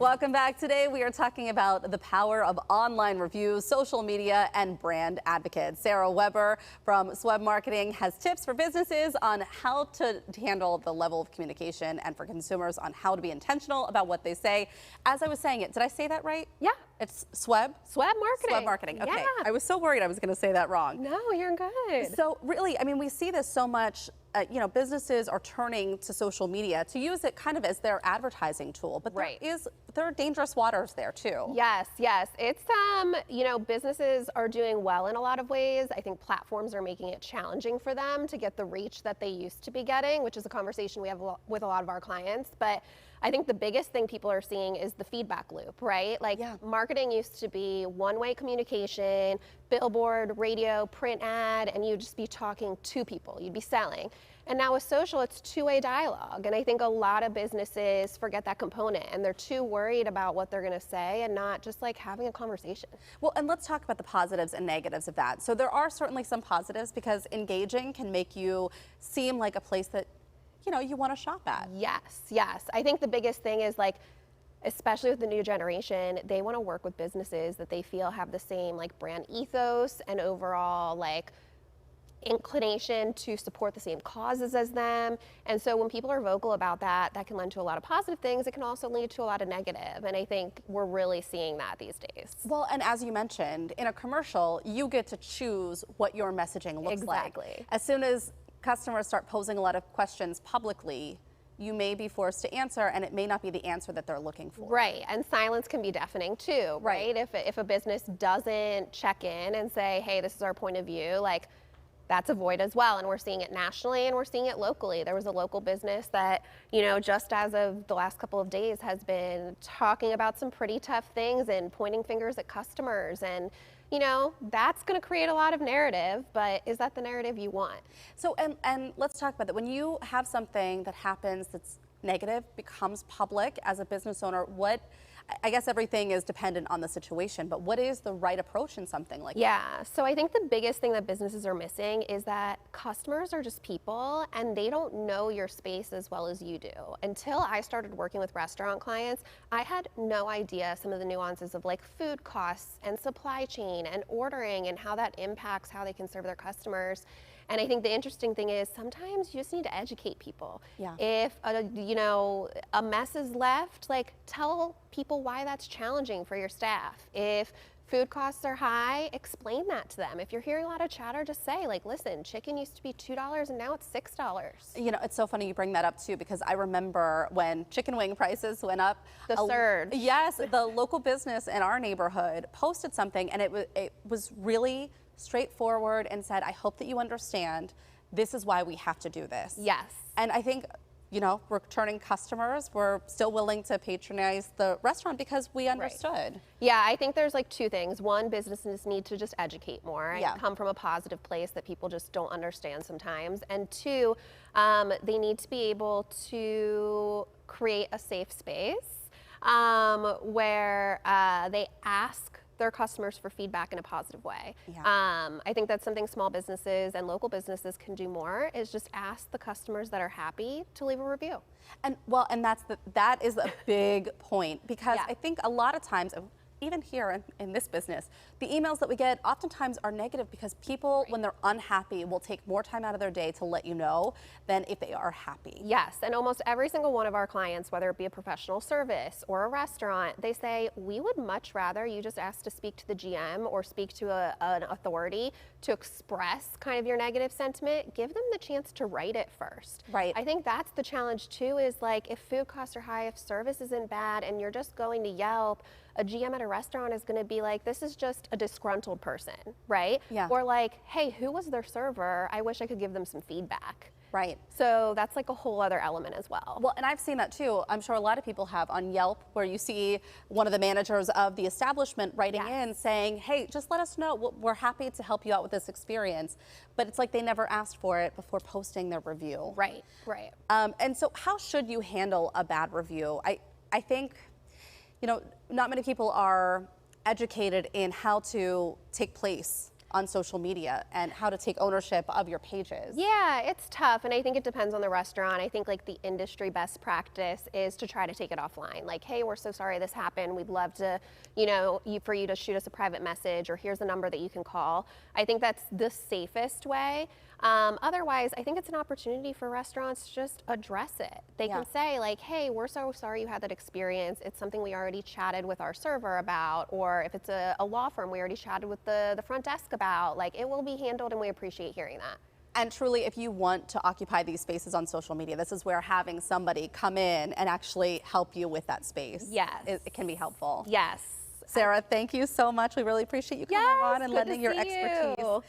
Welcome back. Today we are talking about the power of online reviews, social media, and brand advocates. Sarah Weber from SWEB Marketing has tips for businesses on how to handle the level of communication and for consumers on how to be intentional about what they say. As I was saying it, did I say that right? Yeah. It's SWEB? SWEB Marketing. SWEB Marketing. Okay. Yeah. I was so worried I was going to say that wrong. No, you're good. So really, I mean, we see this so much. Businesses are turning to social media to use it kind of as their advertising tool, but there are dangerous waters there too. Yes. It's, businesses are doing well in a lot of ways. I think platforms are making it challenging for them to get the reach that they used to be getting, which is a conversation we have with a lot of our clients. But I think the biggest thing people are seeing is the feedback loop, right? Marketing used to be one-way communication, billboard, radio, print ad, and you'd just be talking to people, you'd be selling. And now with social, it's two-way dialogue. And I think a lot of businesses forget that component and they're too worried about what they're gonna say and not just like having a conversation. Well, and let's talk about the positives and negatives of that. So there are certainly some positives because engaging can make you seem like a place that you want to shop at. Yes. I think the biggest thing is especially with the new generation, they want to work with businesses that they feel have the same brand ethos and overall inclination to support the same causes as them. And so when people are vocal about that, that can lend to a lot of positive things. It can also lead to a lot of negative. And I think we're really seeing that these days. Well, and as you mentioned, in a commercial, you get to choose what your messaging looks like. As soon as customers start posing a lot of questions publicly, you may be forced to answer, and it may not be the answer that they're looking for. Right, and silence can be deafening too, right? If a business doesn't check in and say, hey, this is our point of view, that's a void as well. And we're seeing it nationally and we're seeing it locally. There was a local business that, just as of the last couple of days has been talking about some pretty tough things and pointing fingers at customers. And that's going to create a lot of narrative, but is that the narrative you want? So, and let's talk about that. When you have something that happens that's negative, becomes public as a business owner, I guess everything is dependent on the situation, but what is the right approach in something like that? Yeah, so I think the biggest thing that businesses are missing is that customers are just people and they don't know your space as well as you do. Until I started working with restaurant clients, I had no idea some of the nuances of food costs and supply chain and ordering and how that impacts how they can serve their customers. And I think the interesting thing is sometimes you just need to educate people. Yeah. If a mess is left, tell people why that's challenging for your staff. If food costs are high, explain that to them. If you're hearing a lot of chatter, just say listen, chicken used to be $2 and now it's $6. It's so funny you bring that up too, because I remember when chicken wing prices went up. The surge. Yes, the local business in our neighborhood posted something and it was really straightforward and said, I hope that you understand this is why we have to do this. Yes. And I think, returning customers were still willing to patronize the restaurant because we understood. Yeah, I think there's two things. One, businesses need to just educate more and come from a positive place that people just don't understand sometimes. And two, they need to be able to create a safe space where they ask their customers for feedback in a positive way. Yeah. I think that's something small businesses and local businesses can do more, is just ask the customers that are happy to leave a review. And that is a big point, because I think a lot of times, even here in this business, the emails that we get oftentimes are negative because people, when they're unhappy, will take more time out of their day to let you know than if they are happy. Yes, and almost every single one of our clients, whether it be a professional service or a restaurant, they say, we would much rather you just ask to speak to the GM or speak to an authority to express kind of your negative sentiment. Give them the chance to write it first. Right. I think that's the challenge too, is if food costs are high, if service isn't bad, and you're just going to Yelp, a GM at a restaurant is going to be this is just a disgruntled person, right? Yeah. Or hey, who was their server? I wish I could give them some feedback. Right. So that's a whole other element as well. Well, and I've seen that too. I'm sure a lot of people have on Yelp, where you see one of the managers of the establishment writing in saying, hey, just let us know. We're happy to help you out with this experience. But it's they never asked for it before posting their review. Right. And so how should you handle a bad review? I think, not many people are educated in how to take place on social media and how to take ownership of your pages? Yeah, it's tough, and I think it depends on the restaurant. I think like the industry best practice is to try to take it offline. Like, hey, we're so sorry this happened. We'd love to, for you to shoot us a private message, or here's a number that you can call. I think that's the safest way. Otherwise, I think it's an opportunity for restaurants to just address it. They can say like, hey, we're so sorry you had that experience. It's something we already chatted with our server about, or if it's a law firm, we already chatted with the front desk about. Like, it will be handled, and we appreciate hearing that. And truly, if you want to occupy these spaces on social media, this is where having somebody come in and actually help you with that space, Yes, it can be helpful. Yes. Sarah, thank you so much. We really appreciate you coming on and lending your expertise.